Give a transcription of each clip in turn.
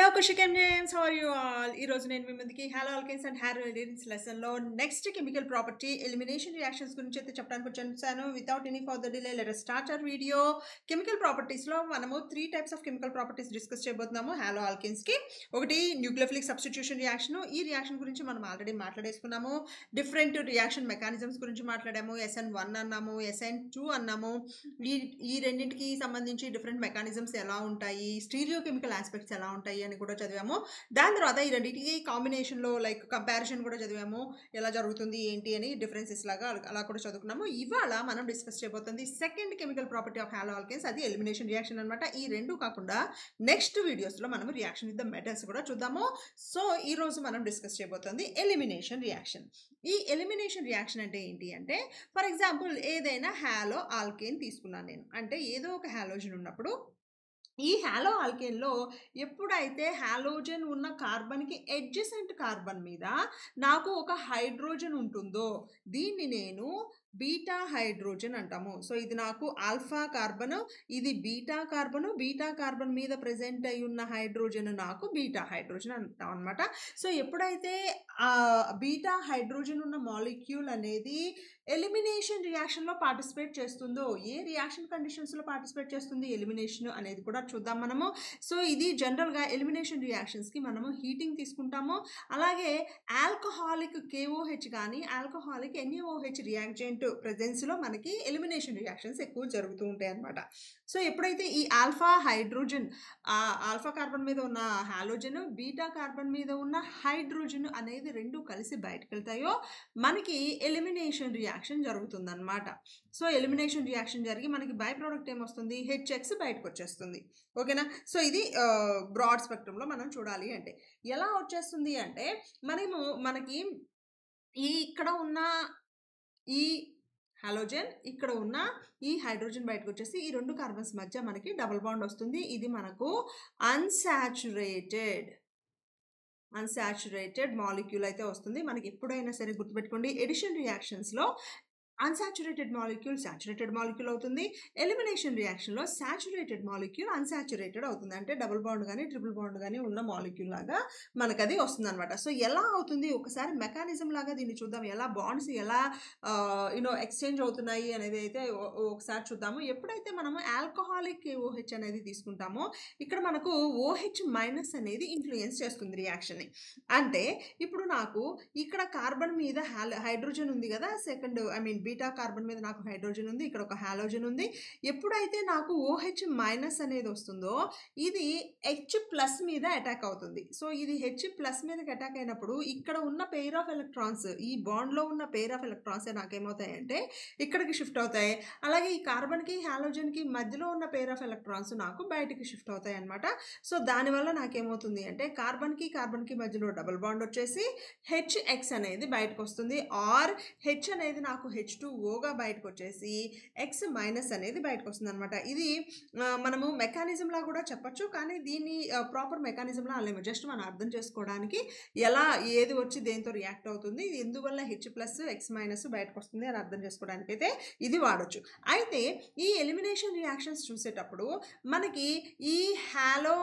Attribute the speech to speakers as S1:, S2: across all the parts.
S1: Hello కుషికెన్ James how are you all? ఈరోజు నేను మీ ముందుకి haloalkanes and halo elements లెసన్‌లో next chemical property elimination reactions గురించి అయితే చెప్పడానికి వచ్చేసాను. Without any further delay let us start our video. Chemical ప్రాపర్టీస్‌లో మనము 3 types of chemical properties discuss చేయబోతున్నాము హాలో ఆల్కేన్స్‌కి. ఒకటి న్యూక్లియోఫిలిక్ సబ్స్టిట్యూషన్ రియాక్షన్. ఈ రియాక్షన్ గురించి మనం ఆల్రెడీ మాట్లాడేసుకున్నాము. డిఫరెంట్ రియాక్షన్ మెకానిజమ్స్ గురించి మాట్లాడాము. SN1 అన్నాము, SN2 అన్నాము. ఈ ఈ రెండింటికి సంబంధించి డిఫరెంట్ మెకానిజమ్స్ ఎలా ఉంటాయి, స్టీరియో కెమికల్ ఆస్పెక్ట్స్ ఎలా ఉంటాయి అని కూడా చదివాము. దాని తర్వాత ఈ రెండింటికి కాంబినేషన్‌లో లైక్ కంపారిజన్ కూడా చదివాము. ఎలా జరుగుతుంది ఏంటి అని డిఫరెన్సెస్ లాగా అలా కూడా చదువుకున్నాము. ఇవాళ మనం డిస్కస్ చేయబోతుంది second chemical property of hollow alkanes, అది ఎలిమినేషన్ రియాక్షన్ అన్నమాట. ఈ రెండు కాకుండా నెక్స్ట్ వీడియోస్‌లో మనం రియాక్షన్ విత్ ద మెటల్స్ కూడా చూద్దాము. సో ఈ రోజు మనం డిస్కస్ చేయబోతుంది ఎలిమినేషన్ రియాక్షన్. ఈ ఎలిమినేషన్ రియాక్షన్ అంటే ఏంటి అంటే, ఫర్ ఎగ్జాంపుల్ ఏదైనా హాలో ఆల్కేన్ తీసుకున్నాను నేను. అంటే ఏదో ఒక హాలోజన్ ఉన్నప్పుడు ఈ హాలో ఆల్కేన్‌లో ఎప్పుడైతే హాలోజన్ ఉన్న కార్బన్‌కి అడ్జసెంట్ కార్బన్ మీద నాకు ఒక హైడ్రోజన్ ఉంటుందో దీన్ని నేను బీటా హైడ్రోజన్ అంటాము. సో ఇది నాకు ఆల్ఫా కార్బన్, ఇది బీటా కార్బన్. బీటా కార్బన్ మీద ప్రెజెంట్ అయి ఉన్న హైడ్రోజన్ నాకు బీటా హైడ్రోజన్ అంటాం అనమాట. సో ఎప్పుడైతే బీటా హైడ్రోజన్ ఉన్న మాలిక్యూల్ అనేది ఎలిమినేషన్ రియాక్షన్‌లో పార్టిసిపేట్ చేస్తుందో, ఏ రియాక్షన్ కండిషన్స్‌లో పార్టిసిపేట్ చేస్తుంది ఎలిమినేషన్ అనేది కూడా చూద్దాం మనము. సో ఇది జనరల్‌గా ఎలిమినేషన్ రియాక్షన్స్‌కి మనము హీటింగ్ తీసుకుంటాము. అలాగే ఆల్కహాలిక్ KOH కానీ ఆల్కహాలిక్ NaOH రియాక్టెంట్ ప్రెజెన్స్‌లో మనకి ఎలిమినేషన్ రియాక్షన్స్ ఎక్కువ జరుగుతూ ఉంటాయి అన్నమాట. సో ఎప్పుడైతే ఈ ఆల్ఫా హైడ్రోజన్ ఆల్ఫా కార్బన్ మీద ఉన్న హాలోజన్, బీటా కార్బన్ మీద ఉన్న హైడ్రోజన్ అనేది రెండు కలిసి బయటకు వెళ్తాయో మనకి ఎలిమినేషన్ రియాక్షన్ జరుగుతుందన్నమాట. సో ఎలిమినేషన్ రియాక్షన్ జరిగి మనకి బై ప్రోడక్ట్ ఏమొస్తుంది, HX బయటకు వచ్చేస్తుంది. ఓకేనా? సో ఇది బ్రాడ్ స్పెక్ట్రమ్‌లో మనం చూడాలి అంటే ఎలా వచ్చేస్తుంది అంటే, మనకి ఇక్కడ ఉన్న ఈ హాలోజన్, ఇక్కడ ఉన్న ఈ హైడ్రోజన్ బయటకు వచ్చేసి ఈ రెండు కార్బన్స్ మధ్య మనకి డబుల్ బాండ్ వస్తుంది. ఇది మనకు అన్సాచురేటెడ్ మాలిక్యూల్ అయితే వస్తుంది. మనకి ఎప్పుడైనా సరే గుర్తుపెట్టుకోండి, ఎడిషన్ రియాక్షన్స్‌లో అన్సాచురేటెడ్ మాలిక్యూల్ సాచురేటెడ్ మాలిక్యూల్ అవుతుంది. ఎలిమినేషన్ రియాక్షన్‌లో సాచురేటెడ్ మాలిక్యూల్ అన్సాచురేటెడ్ అవుతుంది. అంటే డబుల్ బాండ్ గానీ, ట్రిపుల్ బాండ్ గానీ ఉన్న మాలిక్యూల్ లాగా మనకది వస్తుందన్నమాట. సో ఎలా అవుతుంది, ఒకసారి మెకానిజం లాగా దీన్ని చూద్దాం. ఎలా బాండ్స్ ఎలా ఎక్స్చేంజ్ అవుతున్నాయి అనేది అయితే ఒకసారి చూద్దాము. ఎప్పుడైతే మనము ఆల్కహాలిక్ KOH అనేది తీసుకుంటామో ఇక్కడ మనకు OH మైనస్ అనేది ఇన్ఫ్లుయెన్స్ చేస్తుంది రియాక్షన్‌ని. అంటే ఇప్పుడు నాకు ఇక్కడ కార్బన్ మీద హైడ్రోజన్ ఉంది కదా, బీటా కార్బన్ మీద నాకు హైడ్రోజన్ ఉంది, ఇక్కడ ఒక హాలోజన్ ఉంది. ఎప్పుడైతే నాకు OH మైనస్ అనేది వస్తుందో ఇది H ప్లస్ మీద అటాక్ అవుతుంది. సో ఇది H ప్లస్ మీదకి అటాక్ అయినప్పుడు ఇక్కడ ఉన్న పెయిర్ ఆఫ్ ఎలక్ట్రాన్స్, ఈ బాండ్లో ఉన్న పెయిర్ ఆఫ్ ఎలక్ట్రాన్స్ నాకేమవుతాయంటే ఇక్కడికి షిఫ్ట్ అవుతాయి. అలాగే ఈ కార్బన్కి హాలోజన్కి మధ్యలో ఉన్న పెయిర్ ఆఫ్ ఎలక్ట్రాన్స్ నాకు బయటికి షిఫ్ట్ అవుతాయి అనమాట. సో దానివల్ల నాకేమవుతుంది అంటే కార్బన్కి మధ్యలో డబుల్ బాండ్ వచ్చేసి HX అనేది బయటకు వస్తుంది. ఆర్ H అనేది నాకు H2Oగా బయటకు వచ్చేసి X మైనస్ అనేది బయటకు వస్తుంది అనమాట. ఇది మనము మెకానిజంలా కూడా చెప్పచ్చు, కానీ దీన్ని ప్రాపర్ మెకానిజంలా అనలేము. జస్ట్ మనం అర్థం చేసుకోవడానికి ఎలా ఏది వచ్చి దేంతో రియాక్ట్ అవుతుంది, ఎందువల్ల H ప్లస్ X మైనస్ బయటకు వస్తుంది అని అర్థం చేసుకోవడానికి అయితే ఇది వాడచ్చు. అయితే ఈ ఎలిమినేషన్ రియాక్షన్స్ చూసేటప్పుడు మనకి ఈ హాలో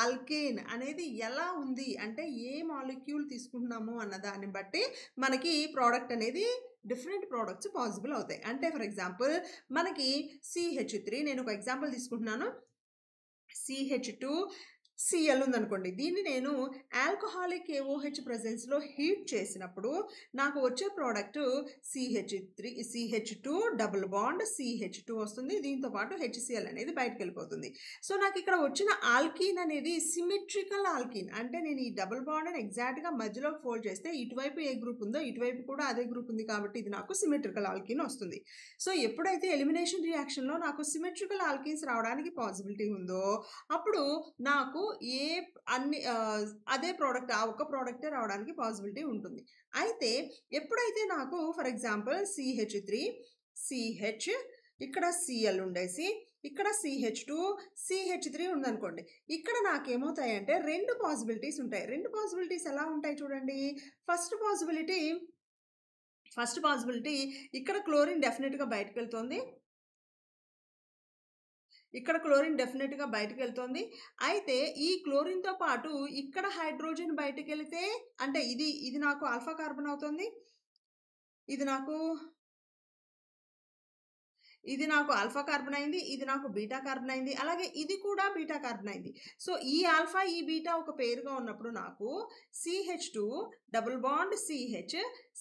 S1: ఆల్కేన్ అనేది ఎలా ఉంది అంటే ఏ మాలిక్యూల్ తీసుకుంటున్నాము అన్న దాన్ని బట్టి మనకి ప్రోడక్ట్ అనేది డిఫరెంట్ ప్రోడక్ట్స్ పాసిబుల్ అవుతాయి. అంటే ఫర్ ఎగ్జాంపుల్ మనకి CH3, నేను ఒక ఎగ్జాంపుల్ తీసుకుంటున్నాను. CH2Cl ఉందనుకోండి, దీన్ని నేను ఆల్కహాలిక్ KOH ప్రెజెన్స్లో హీట్ చేసినప్పుడు నాకు వచ్చే product CH2 double bond CH2 వస్తుంది. దీంతో పాటు HCl అనేది బయటకు వెళ్ళిపోతుంది. సో నాకు ఇక్కడ వచ్చిన ఆల్కీన్ అనేది సిమెట్రికల్ ఆల్కీన్. అంటే నేను ఈ డబుల్ బాండ్ని ఎగ్జాక్ట్గా మధ్యలో ఫోల్డ్ చేస్తే ఇటువైపు ఏ గ్రూప్ ఉందో ఇటువైపు కూడా అదే గ్రూప్ ఉంది, కాబట్టి ఇది నాకు సిమెట్రికల్ ఆల్కీన్ వస్తుంది. సో ఎప్పుడైతే ఎలిమినేషన్ రియాక్షన్లో నాకు సిమెట్రికల్ ఆల్కీన్స్ రావడానికి పాసిబిలిటీ ఉందో అప్పుడు నాకు అదే ప్రోడక్ట్, ఆ ఒక్క ప్రోడక్టే రావడానికి పాసిబిలిటీ ఉంటుంది. అయితే ఎప్పుడైతే నాకు ఫర్ ఎగ్జాంపుల్ CH3 CH ఇక్కడ Cl ఉండేసి ఇక్కడ CH3 ఉందనుకోండి, ఇక్కడ నాకేమవుతాయంటే రెండు పాసిబిలిటీస్ ఉంటాయి. రెండు పాసిబిలిటీస్ ఎలా ఉంటాయి చూడండి. ఫస్ట్ పాసిబిలిటీ ఇక్కడ క్లోరిన్ డెఫినెట్గా బయటకు వెళ్తుంది. ఇక్కడ క్లోరిన్ డెఫినెట్‌గా బయటికెళ్తోంది. అయితే ఈ క్లోరిన్‌తో పాటు ఇక్కడ హైడ్రోజన్ బయటికెళితే అంటే ఇది నాకు ఆల్ఫా కార్బన్ అవుతుంది. ఇది నాకు ఆల్ఫా కార్బన్ అయింది. ఇది నాకు బీటా కార్బన్ అయింది. అలాగే ఇది కూడా బీటా కార్బన్ అయింది. సో, ఈ ఆల్ఫా, ఈ బీటా ఒక పెయిర్‌గా ఉన్నప్పుడు నాకు CH2 double bond CH,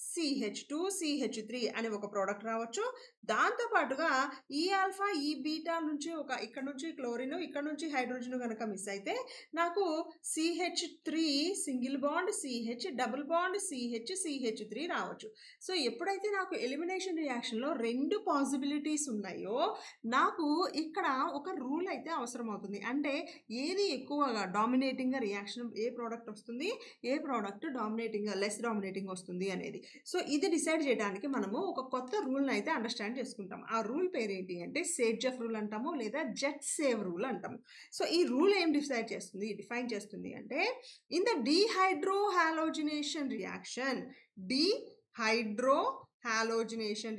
S1: CH2, CH3 అనే ఒక ప్రొడక్ట్ రావచ్చు. దాంతో పాటుగా ఈ ఆల్ఫా, ఈ బీటా నుంచి ఇక్కడ నుంచి క్లోరిన్, ఇక్కడ నుంచి హైడ్రోజన్ గనక మిస్ అయితే నాకు CH3 single bond CH, double bond CH, CH3 రావచ్చు. సో, ఎప్పుడైతే నాకు ఎలిమినేషన్ రియాక్షన్‌లో 2 పాసిబిలిటీస్ ఉన్నాయో నాకు ఇక్కడ ఒక రూల్ అయితే అవసరం అవుతుంది. అంటే ఏది ఎక్కువగా డామినేటింగ్‌గా రియాక్షన్ ఏ ప్రోడక్ట్ వస్తుంది, ఏ ప్రోడక్ట్ లెస్ డామినేటింగ్ వస్తుంది అనేది. సో, ఇది డిసైడ్ చేయడానికి మనము ఒక కొత్త రూల్‌ని అయితే అండర్‌స్టాండ్ చేసుకుంటాం. ఆ రూల్ పేరేంటి అంటే సేడ్జెఫ్ రూల్ అంటాము లేదా జెట్ సేవ్ రూల్ అంటాము. సో, ఈ రూల్ ఏం డిఫైన్ చేస్తుంది అంటే ఇన్ ద డీహైడ్రోహాలోజినేషన్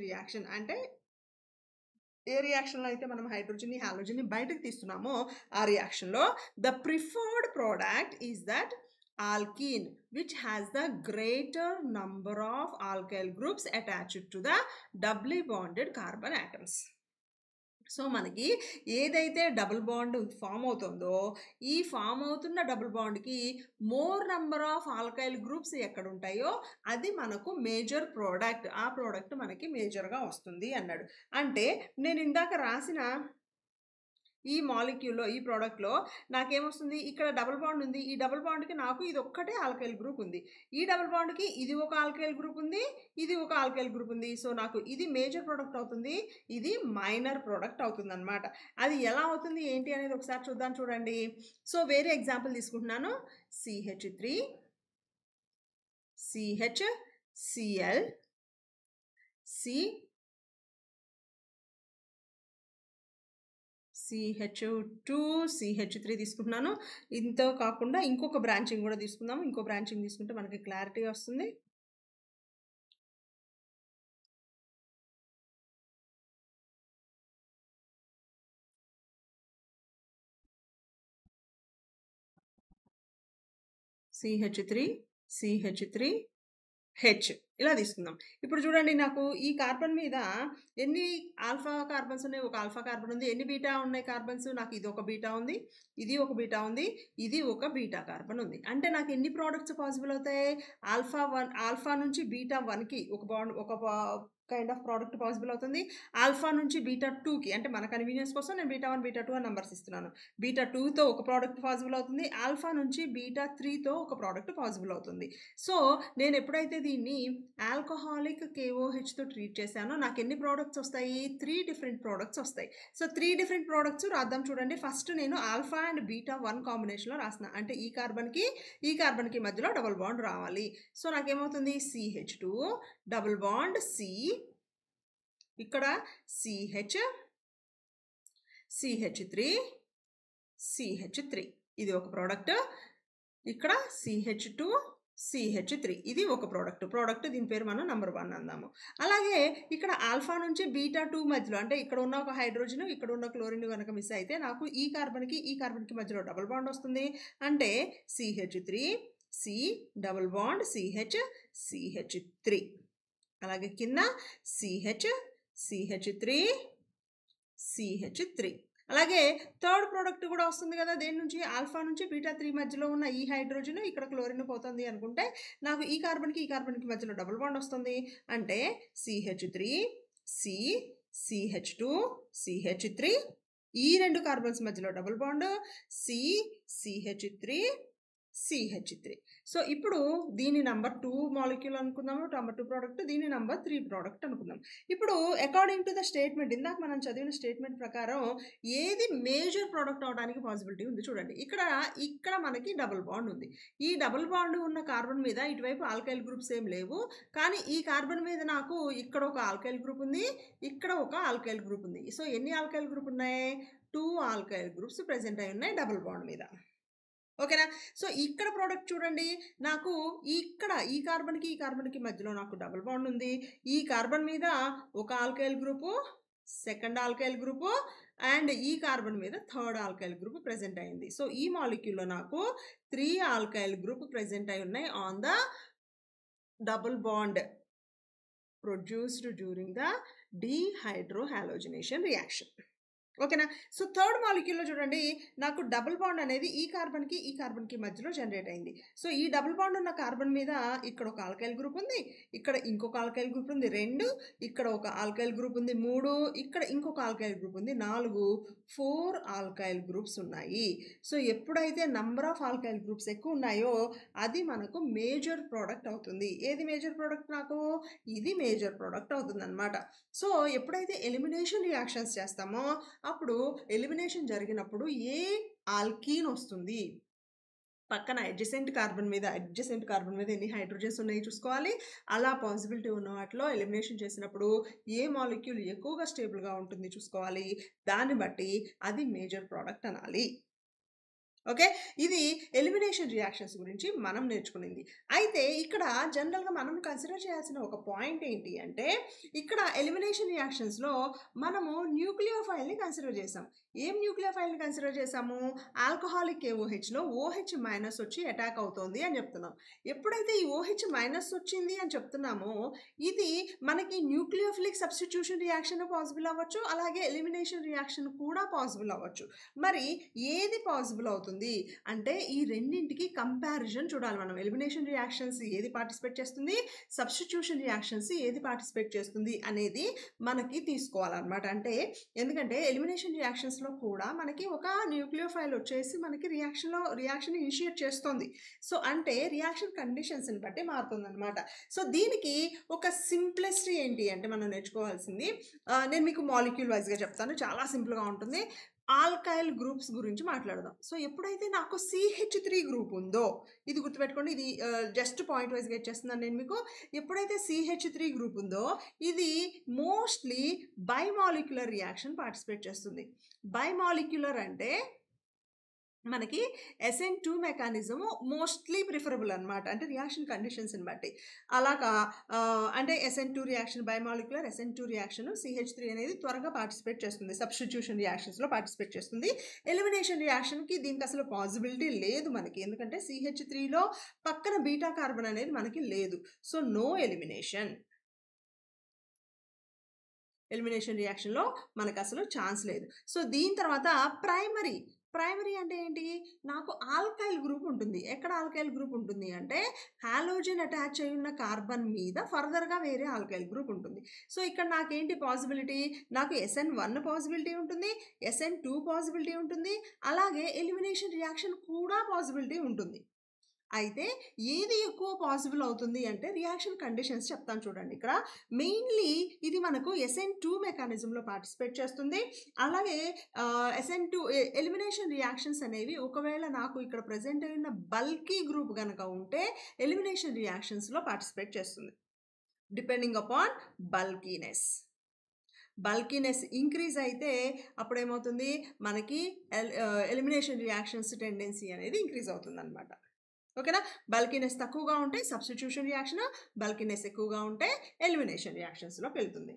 S1: రియాక్షన్ అంటే ఏ రియాక్షన్‌లో అయితే మనం హైడ్రోజన్‌ని, హాలోజన్‌ని బయటకు తీస్తున్నామో ఆ రియాక్షన్‌లో the preferred product is that alkene which has the greater number of alkyl groups attached to the doubly bonded carbon atoms. So, మనకి ఏదైతే డబుల్ బాండ్ ఫామ్ అవుతుందో ఈ ఫామ్ అవుతున్న డబుల్ బాండ్‌కి more number of alkyl groups ఎక్కడుంటాయో అది మనకు major product. ఆ ప్రోడక్ట్ మనకి మేజర్‌గా వస్తుంది అన్నాడు. అంటే నేను ఇందాక రాసిన ఈ మాలిక్యూల్‌లో, ఈ ప్రొడక్ట్‌లో నాకేమొస్తుంది ఇక్కడ డబుల్ బాండ్ ఉంది. ఈ డబుల్ బాండ్‌కి నాకు ఇదొక్కటే ఆల్కైల్ గ్రూప్ ఉంది. ఈ డబుల్ బాండ్‌కి ఇది ఒక ఆల్కైల్ గ్రూప్ ఉంది. ఇది ఒక ఆల్కైల్ గ్రూప్ ఉంది. సో, నాకు ఇది మేజర్ ప్రొడక్ట్ అవుతుంది. ఇది మైనర్ ప్రొడక్ట్ అవుతుందన్నమాట. అది ఎలా అవుతుంది ఏంటి అనేది ఒకసారి చూద్దాం చూడండి. సో, వేరే ఎగ్జాంపుల్ తీసుకుంటున్నాను. CH3, CH, Cl, CH2, CH3 తీసుకుంటున్నాను. ఇంతో కాకుండా ఇంకొక బ్రాంచింగ్ కూడా తీసుకుందాము. ఇంకో బ్రాంచింగ్ తీసుకుంటే మనకి క్లారిటీ వస్తుంది. CH3, H ఇలా తీసుకుందాం. ఇప్పుడు చూడండి నాకు ఈ కార్బన్ మీద ఎన్ని ఆల్ఫా కార్బన్స్ ఉన్నాయి? ఒక ఆల్ఫా కార్బన్ ఉంది. ఎన్ని బీటా ఉన్నాయి కార్బన్స్? నాకు ఇది ఒక బీటా ఉంది. ఇది ఒక బీటా ఉంది. ఇది ఒక బీటా కార్బన్ ఉంది. అంటే నాకు ఎన్ని ప్రొడక్ట్స్ పాసిబుల్ అవుతాయి? ఆల్ఫా నుంచి బీటా 1కి ఒక కైండ్ ఆఫ్ ప్రోడక్ట్ పాసిబుల్ అవుతుంది. ఆల్ఫా నుంచి బీటా 2కి అంటే మన కన్వీనియన్స్ కోసం నేను బీటా 1, బీటా 2 అని నంబర్స్ ఇస్తున్నాను. బీటా 2తో ఒక ప్రోడక్ట్ పాసిబుల్ అవుతుంది. ఆల్ఫా నుంచి బీటా 3తో ఒక ప్రోడక్ట్ పాసిబుల్ అవుతుంది. సో, నేను ఎప్పుడైతే దీన్ని ఆల్కహాలిక్ KOHతో ట్రీట్ చేశానో నాకు ఎన్ని ప్రోడక్ట్స్ వస్తాయి? 3 డిఫరెంట్ ప్రోడక్ట్స్ వస్తాయి. సో, 3 డిఫరెంట్ ప్రోడక్ట్స్ రాద్దాం చూడండి. ఫస్ట్ నేను ఆల్ఫా అండ్ బీటా 1 కాంబినేషన్‌లో రాసిన. అంటే ఈ కార్బన్‌కి మధ్యలో డబుల్ బాండ్ రావాలి. సో, నాకేమవుతుంది? CH2 డబుల్ బాండ్ C ఇక్కడ CH, CH3, CH3 ఇది ఒక ప్రోడక్ట్. ఇక్కడ CH2, CH3 ఇది ఒక ప్రోడక్ట్ దీని పేరు మనం నంబర్ 1 అందాము. అలాగే ఇక్కడ ఆల్ఫా నుంచి బీటా 2 మధ్యలో అంటే ఇక్కడ ఉన్న ఒక హైడ్రోజన్, ఇక్కడ ఉన్న క్లోరిన్ గనక మిస్ అయితే నాకు ఈ కార్బన్‌కి మధ్యలో డబుల్ బాండ్ వస్తుంది. అంటే CH3, C double bond CH, CH3 అలాగే కింద CH, CH3, CH3 అలాగే థర్డ్ ప్రోడక్ట్ కూడా వస్తుంది కదా దేని నుంచి ఆల్ఫా నుంచి బీటా 3 మధ్యలో ఉన్న ఈ హైడ్రోజన్ ఇక్కడ క్లోరిన్ పోతుంది అనుకుంటే నాకు ఈ కార్బన్‌కి మధ్యలో డబుల్ బాండ్ వస్తుంది. అంటే CH3, C, CH2, CH3 ఈ 2 కార్బన్స్ మధ్యలో double bond C, CH3, CH3. So, ఇప్పుడు దీని నంబర్ 2 మాలిక్యూల్ అనుకుందాము. Number 2 product. దీని నంబర్ 3 ప్రోడక్ట్ అనుకుందాం. ఇప్పుడు అకార్డింగ్ టు ద స్టేట్మెంట్ ఇందాక మనం చదివిన స్టేట్మెంట్ ప్రకారం ఏది మేజర్ ప్రోడక్ట్ అవడానికి పాసిబిలిటీ ఉంది చూడండి. ఇక్కడ మనకి డబుల్ బాండ్ ఉంది. ఈ డబుల్ బాండ్ ఉన్న కార్బన్ మీద ఇటువైపు ఆల్కైల్ గ్రూప్స్ ఏం లేవు. కానీ ఈ కార్బన్ మీద నాకు ఇక్కడ ఒక ఆల్కైల్ గ్రూప్ ఉంది. ఇక్కడ ఒక ఆల్కైల్ గ్రూప్ ఉంది. సో, ఎన్ని ఆల్కైల్ గ్రూప్ ఉన్నాయి? 2 ఆల్కైల్ గ్రూప్స్ ప్రెజెంట్ అయి ఉన్నాయి డబుల్ బాండ్ మీద. ఓకేనా? సో, ఇక్కడ ప్రోడక్ట్ చూడండి. నాకు ఇక్కడ ఈ కార్బన్‌కి మధ్యలో నాకు డబుల్ బాండ్ ఉంది. ఈ కార్బన్ మీద ఒక alkyl group, second alkyl group and ఈ కార్బన్ మీద థర్డ్ ఆల్కైల్ గ్రూప్ ప్రెజెంట్ అయింది. సో ఈ మాలిక్యూల్లో నాకు 3 ఆల్కైల్ గ్రూప్ ప్రెజెంట్ అయి ఉన్నాయి on the double bond produced during the dehydrohalogenation reaction. ఓకేనా. సో థర్డ్ మాలిక్యూల్లో చూడండి నాకు డబుల్ బాండ్ అనేది ఈ కార్బన్కి మధ్యలో జనరేట్ అయింది. సో ఈ డబుల్ బాండ్ ఉన్న కార్బన్ మీద ఇక్కడ ఒక ఆల్కైల్ గ్రూప్ ఉంది, ఇక్కడ ఇంకొక ఆల్కైల్ గ్రూప్ ఉంది 2, ఇక్కడ ఒక ఆల్కైల్ గ్రూప్ ఉంది 3, ఇక్కడ ఇంకొక ఆల్కైల్ గ్రూప్ ఉంది 4, 4 ఆల్కైల్ గ్రూప్స్ ఉన్నాయి. సో ఎప్పుడైతే నంబర్ ఆఫ్ ఆల్కైల్ గ్రూప్స్ ఎక్కువ ఉన్నాయో అది మనకు మేజర్ ప్రోడక్ట్ అవుతుంది. ఏది మేజర్ ప్రోడక్ట్? నాకు ఇది మేజర్ ప్రోడక్ట్ అవుతుంది అనమాట. సో ఎప్పుడైతే ఎలిమినేషన్ రియాక్షన్స్ చేస్తామో అప్పుడు ఎలిమినేషన్ జరిగినప్పుడు ఏ ఆల్కీన్ వస్తుంది, పక్కన అడ్జసెంట్ కార్బన్ మీద ఎన్ని హైడ్రోజన్స్ ఉన్నాయి చూసుకోవాలి. అలా పాసిబిలిటీ ఉన్న వాటిలో ఎలిమినేషన్ చేసినప్పుడు ఏ మాలిక్యూల్ ఎక్కువగా స్టేబుల్గా ఉంటుంది చూసుకోవాలి. దాన్ని బట్టి అది మేజర్ ప్రోడక్ట్ అనాలి. ఓకే, ఇది ఎలిమినేషన్ రియాక్షన్స్ గురించి మనం నేర్చుకునింది. అయితే ఇక్కడ జనరల్గా మనం కన్సిడర్ చేయాల్సిన ఒక పాయింట్ ఏంటి అంటే, ఇక్కడ ఎలిమినేషన్ రియాక్షన్స్లో మనము న్యూక్లియోఫైల్ని కన్సిడర్ చేసాం. ఏం న్యూక్లియోఫైల్ని కన్సిడర్ చేసాము? ఆల్కహాలిక్ KOHలో OH మైనస్ వచ్చి అటాక్ అవుతోంది అని చెప్తున్నాం. ఎప్పుడైతే ఈ OH మైనస్ వచ్చింది అని చెప్తున్నామో ఇది మనకి న్యూక్లియోఫిలిక్ సబ్స్టిట్యూషన్ రియాక్షన్ పాసిబుల్ అవ్వచ్చు, అలాగే ఎలిమినేషన్ రియాక్షన్ కూడా పాసిబుల్ అవ్వచ్చు. మరి ఏది పాసిబుల్ అవుతుంది అంటే ఈ రెండింటికి కంపారిజన్ చూడాలి మనం. ఎలిమినేషన్ రియాక్షన్స్ ఏది పార్టిసిపేట్ చేస్తుంది, సబ్స్టిట్యూషన్ రియాక్షన్స్ ఏది పార్టిసిపేట్ చేస్తుంది అనేది మనకి తీసుకోవాలన్నమాట. అంటే ఎందుకంటే ఎలిమినేషన్ రియాక్షన్స్లో కూడా మనకి ఒక న్యూక్లియోఫైల్ వచ్చేసి మనకి రియాక్షన్ ఇనిషియేట్ చేస్తుంది. సో అంటే రియాక్షన్ కండిషన్స్ని బట్టి మారుతుంది అనమాట. సో దీనికి ఒక సింప్లెస్ట్ ఏంటి అంటే మనం నేర్చుకోవాల్సింది, నేను మీకు మాలిక్యూల్ వైజ్గా చెప్తాను, చాలా సింపుల్గా ఉంటుంది. ఆల్కైల్ గ్రూప్స్ గురించి మాట్లాడదాం. సో ఎప్పుడైతే నాకు CH3 గ్రూప్ ఉందో, ఇది గుర్తుపెట్టుకోండి, ఇది జస్ట్ పాయింట్ వైజ్గా ఇచ్చేస్తున్నాను నేను మీకు. ఎప్పుడైతే CH3 గ్రూప్ ఉందో ఇది మోస్ట్లీ బైమాలిక్యులర్ రియాక్షన్ పార్టిసిపేట్ చేస్తుంది. బైమాలిక్యులర్ అంటే మనకి SN2 మెకానిజము మోస్ట్లీ ప్రిఫరబుల్ అనమాట, అంటే రియాక్షన్ కండిషన్స్ని బట్టి. అలాగా అంటే SN2 reaction bimolecular SN2 reaction CH3 అనేది త్వరగా పార్టిసిపేట్ చేస్తుంది, సబ్స్టిట్యూషన్ రియాక్షన్స్లో పార్టిసిపేట్ చేస్తుంది. ఎలిమినేషన్ రియాక్షన్కి దీనికి అసలు పాసిబిలిటీ లేదు మనకి, ఎందుకంటే CH3లో పక్కన బీటా కార్బన్ అనేది మనకి లేదు. సో నో ఎలిమినేషన్ రియాక్షన్లో మనకు అసలు ఛాన్స్ లేదు. సో దీని తర్వాత ప్రైమరీ అంటే ఏంటి? నాకు ఆల్కైల్ గ్రూప్ ఉంటుంది. ఎక్కడ ఆల్కైల్ గ్రూప్ ఉంటుంది అంటే హాలోజన్ అటాచ్ అయి ఉన్న కార్బన్ మీద ఫర్దర్గా వేరే ఆల్కైల్ గ్రూప్ ఉంటుంది. సో ఇక్కడ నాకేంటి పాసిబిలిటీ? నాకు SN1 పాసిబిలిటీ ఉంటుంది, SN2 పాసిబిలిటీ ఉంటుంది, అలాగే ఎలిమినేషన్ రియాక్షన్ కూడా పాసిబిలిటీ ఉంటుంది. అయితే ఏది ఎక్కువ పాసిబుల్ అవుతుంది అంటే రియాక్షన్ కండిషన్స్ చెప్తాను చూడండి. ఇక్కడ మెయిన్లీ ఇది మనకు SN2 మెకానిజంలో పార్టిసిపేట్ చేస్తుంది. అలాగే SN2 ఎలిమినేషన్ రియాక్షన్స్ అనేవి ఒకవేళ నాకు ఇక్కడ ప్రజెంట్ అయిన బల్కీ గ్రూప్ కనుక ఉంటే ఎలిమినేషన్ రియాక్షన్స్లో పార్టిసిపేట్ చేస్తుంది, డిపెండింగ్ అపాన్ బల్కీనెస్ ఇంక్రీజ్ అయితే అప్పుడేమవుతుంది మనకి ఎలిమినేషన్ రియాక్షన్స్ టెండెన్సీ అనేది ఇంక్రీజ్ అవుతుంది అనమాట. ఓకేనా. బల్కీనెస్ తక్కువగా ఉంటే సబ్స్టిట్యూషన్ రియాక్షన్, బల్కీనెస్ ఎక్కువగా ఉంటే ఎలిమినేషన్ రియాక్షన్స్లోకి వెళ్తుంది.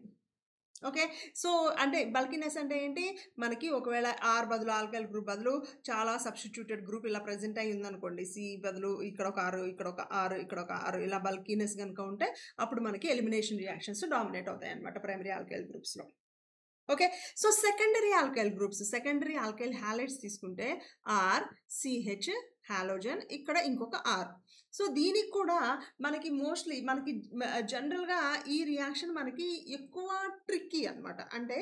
S1: ఓకే. సో అంటే బల్కీనెస్ అంటే ఏంటి? మనకి ఒకవేళ R బదులు ఆల్కైల్ గ్రూప్ బదులు చాలా సబ్స్టిట్యూటెడ్ గ్రూప్ ఇలా ప్రజెంట్ అయ్యి ఉందనుకోండి, C బదులు ఇక్కడ ఒక R, ఇక్కడ ఒక R, ఇక్కడ ఒక R, ఇలా బల్కీనెస్ కనుక ఉంటే అప్పుడు మనకి ఎలిమినేషన్ రియాక్షన్స్ డామినేట్ అవుతాయి అనమాట ప్రైమరీ ఆల్కైల్ గ్రూప్స్లో. Okay. So secondary alkyl halides తీసుకుంటే R, CH హాలోజన్, ఇక్కడ ఇంకొక R. సో దీనికి కూడా మనకి మోస్ట్లీ మనకి జనరల్గా ఈ రియాక్షన్ మనకి ఎక్కువ ట్రిక్కీ అనమాట. అంటే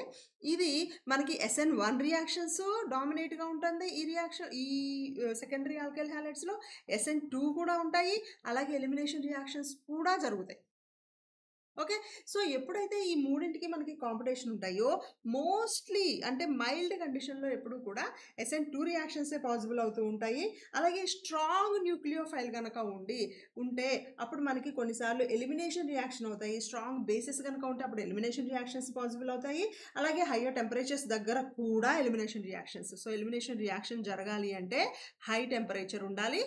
S1: ఇది మనకి SN1 రియాక్షన్స్ డామినేట్గా ఉంటుంది ఈ సెకండరీ ఆల్కైల్ హ్యాలైడ్స్లో. SN2 కూడా ఉంటాయి, అలాగే ఎలిమినేషన్ రియాక్షన్స్ కూడా జరుగుతాయి. ఓకే. సో ఎప్పుడైతే ఈ మూడింటికి మనకి కాంపిటీషన్ ఉంటాయో మోస్ట్లీ అంటే మైల్డ్ కండిషన్లో ఎప్పుడు కూడా SN2 రియాక్షన్సే పాసిబుల్ అవుతూ ఉంటాయి. అలాగే స్ట్రాంగ్ న్యూక్లియోఫైల్ కనుక ఉంటే అప్పుడు మనకి కొన్నిసార్లు ఎలిమినేషన్ రియాక్షన్ అవుతాయి. స్ట్రాంగ్ బేసిస్ కనుక ఉంటే అప్పుడు ఎలిమినేషన్ రియాక్షన్స్ పాసిబుల్ అవుతాయి. అలాగే హయ్యర్ టెంపరేచర్స్ దగ్గర కూడా elimination reactions. So elimination reaction జరగాలి అంటే హై టెంపరేచర్ ఉండాలి,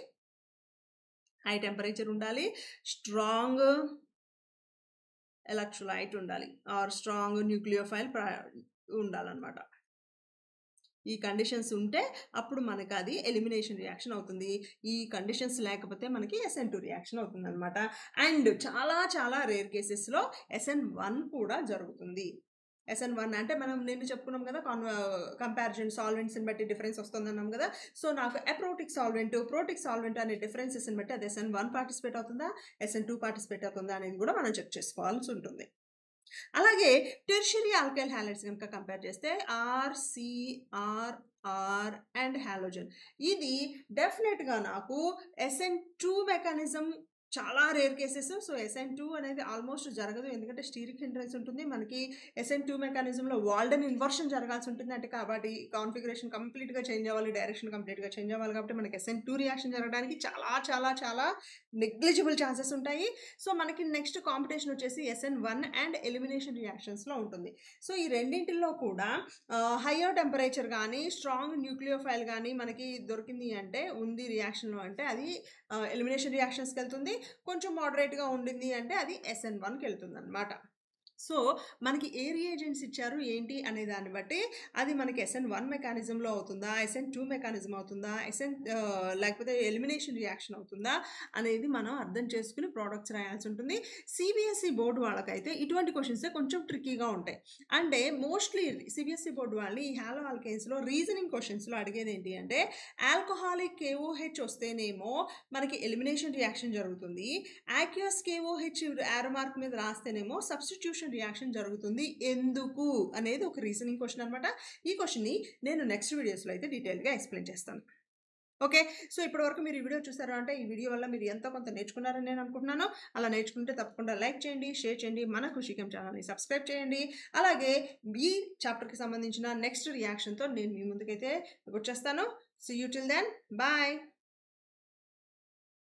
S1: స్ట్రాంగ్ ఎలక్ట్రోలైట్ ఉండాలి, ఆర్ స్ట్రాంగ్ న్యూక్లియోఫైల్ ఉండాలన్నమాట. ఈ కండిషన్స్ ఉంటే అప్పుడు మనకు అది ఎలిమినేషన్ రియాక్షన్ అవుతుంది. ఈ కండిషన్స్ లేకపోతే మనకి SN2 రియాక్షన్ అవుతుందనమాట. అండ్ చాలా చాలా రేర్ కేసెస్‌లో SN1 కూడా జరుగుతుంది. SN1 అంటే మనం నిన్న చెప్పుకున్నాం కదా! కంపారిజన్ సాల్వెంట్స్‌ని బట్టి డిఫరెన్స్ వస్తుందన్నాం కదా! సో, నాకు అప్రోటిక్ సాల్వెంట్, ప్రోటిక్ సాల్వెంట్ అనే డిఫరెన్సెస్‌ని బట్టి అది SN1 పార్టిసిపేట్ అవుతుందా? SN2 పార్టిసిపేట్ అవుతుందా? అనేది కూడా మనం చెక్ చేసుకోవాల్సి ఉంటుంది. అలాగే టెర్షియరీ ఆల్కైల్ హాలైడ్స్ గనుక కంపేర్ చేస్తే ఆర్ అండ్ హాలోజన్. ఇది డెఫినిట్‌గా నాకు SN2 మెకానిజం చాలా రేర్ కేసెస్. సో, SN2 అనేది ఆల్మోస్ట్ జరగదు. ఎందుకంటే స్టీరిక్ హిండ్రెన్స్ ఉంటుంది. మనకి SN2 మెకానిజంలో వాల్డెన్ ఇన్వర్షన్ జరగాల్సి ఉంటుంది. అంటే కాబట్టి కాన్ఫిగరేషన్ కంప్లీట్‌గా చేంజ్ అవ్వాలి. డైరెక్షన్ కంప్లీట్‌గా చేంజ్ అవ్వాలి కాబట్టి మనకి SN2 రియాక్షన్ జరగడానికి చాలా చాలా చాలా నెగ్లిజిబుల్ ఛాన్సెస్ ఉంటాయి. సో, మనకి నెక్స్ట్ కాంపిటీషన్ వచ్చేసి SN1 అండ్ ఎలిమినేషన్ రియాక్షన్స్‌లో ఉంటుంది. సో, ఈ రెండింటిల్లో కూడా హయ్యర్ టెంపరేచర్ గానీ, స్ట్రాంగ్ న్యూక్లియోఫైల్ గానీ మనకి దొరికింది అంటే ఉంది రియాక్షన్‌లో అంటే అది ఎలిమినేషన్ రియాక్షన్స్‌కెళ్తుంది. కొంచెం మోడరేట్‌గా ఉండింది అంటే అది SN1కెళ్తుందనమాట. సో, మనకి ఏ రియేజెంట్స్ ఇచ్చారు ఏంటి అనే దాన్ని బట్టి అది మనకి SN1 మెకానిజంలో అవుతుందా? SN2 మెకానిజం అవుతుందా? లేకపోతే ఎలిమినేషన్ రియాక్షన్ అవుతుందా? అనేది మనం అర్థం చేసుకొని ప్రొడక్ట్స్ రాయాల్సి ఉంటుంది. CBSE బోర్డ్ వాళ్ళకైతే ఇటువంటి క్వెషన్సే కొంచెం ట్రిక్కీగా ఉంటాయి. అంటే మోస్ట్‌లీ CBSE బోర్డ్ వాళ్ళని ఈ హాలో ఆల్కేన్స్‌లో రీజనింగ్ క్వెషన్స్‌లో అడిగేదేంటి అంటే ఆల్కహాలిక్ KOH వస్తేనేమో మనకి ఎలిమినేషన్ రియాక్షన్ జరుగుతుంది. యాక్యూస్ KOH యారో మార్క్ మీద రాస్తేనేమో సబ్స్టిట్యూషన్ రియాక్షన్ జరుగుతుంది. ఎందుకు అనేది ఒక రీజనింగ్ క్వెషన్ అనమాట. ఈ క్వెషన్‌ని నేను నెక్స్ట్ వీడియోస్‌లో అయితే డీటెయిల్‌గా ఎక్స్‌ప్లెయిన్ చేస్తాను. ఓకే. సో, ఇప్పటివరకు మీరు ఈ వీడియో చూసారు అంటే ఈ వీడియో వల్ల మీరు ఎంతో కొంత నేర్చుకున్నారని నేను అనుకుంటున్నాను. అలా నేర్చుకుంటే తప్పకుండా లైక్ చేయండి, షేర్ చేయండి, మన ఖుషికం ఛానల్‌ని సబ్స్క్రైబ్ చేయండి. అలాగే ఈ చాప్టర్‌కి సంబంధించిన నెక్స్ట్ రియాక్షన్‌తో నేను మీ ముందుకైతే వచ్చేస్తాను. See you till then. Bye.